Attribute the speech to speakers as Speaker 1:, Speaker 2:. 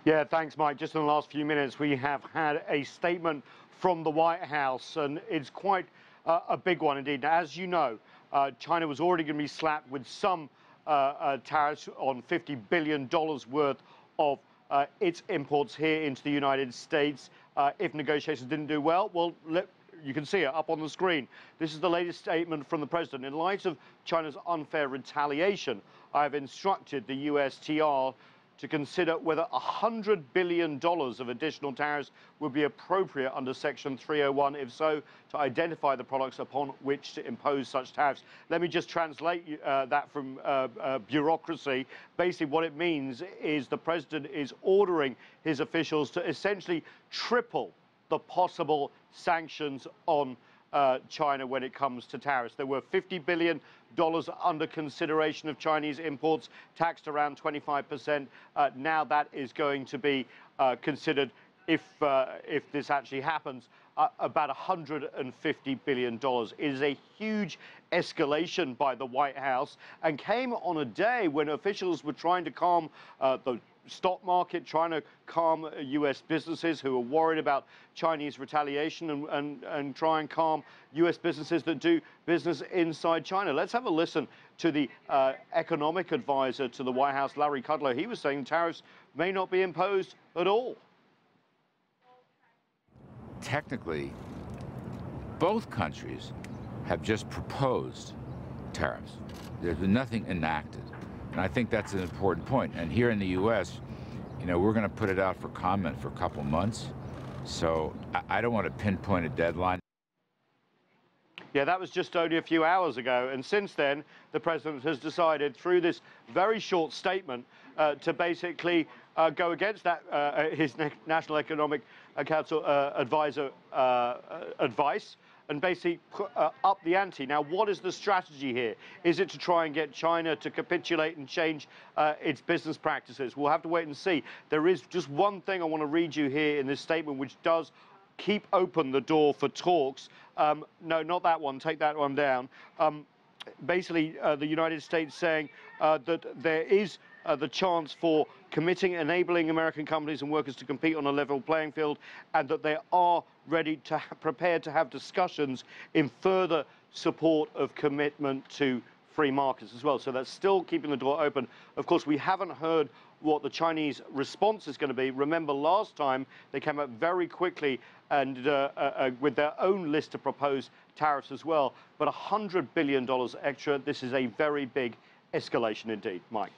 Speaker 1: Yeah, thanks, Mike. Just in the last few minutes, we have had a statement from the White House, and it's quite a big one indeed. Now, as you know, China was already going to be slapped with some tariffs on $50 billion worth of its imports here into the United States if negotiations didn't do well. Well, you can see it up on the screen. This is the latest statement from the president. In light of China's unfair retaliation, I have instructed the USTR to consider whether $100 billion of additional tariffs would be appropriate under Section 301. If so, to identify the products upon which to impose such tariffs. Let me just translate that from bureaucracy. Basically, what it means is the president is ordering his officials to essentially triple the possible sanctions on China when it comes to tariffs. There were $50 billion under consideration of Chinese imports, taxed around 25%. Now that is going to be considered, if this actually happens, about $150 billion. It is a huge escalation by the White House, and came on a day when officials were trying to calm the stock market, trying to calm U.S. businesses who are worried about Chinese retaliation, and try and calm U.S. businesses that do business inside China. Let's have a listen to the economic advisor to the White House, Larry Kudlow. He was saying tariffs may not be imposed at all.
Speaker 2: Technically, both countries have just proposed tariffs. There's been nothing enacted. And I think that's an important point. And here in the U.S., you know, we're going to put it out for comment for a couple months. So I don't want to pinpoint a deadline.
Speaker 1: Yeah, that was just only a few hours ago. And since then, the president has decided through this very short statement to basically go against that, his National Economic Council advisor advice, and basically up the ante. Now, what is the strategy here? Is it to try and get China to capitulate and change its business practices? We'll have to wait and see. There is just one thing I want to read you here in this statement, which does keep open the door for talks. No, not that one. Take that one down. Basically, the United States saying that there is the chance for enabling American companies and workers to compete on a level playing field, and that they are ready to prepared to have discussions in further support of commitment to free markets as well. So that's still keeping the door open. Of course, we haven't heard what the Chinese response is going to be. Remember, last time they came up very quickly and with their own list of proposed tariffs as well. But $100 billion extra, this is a very big escalation indeed. Mike.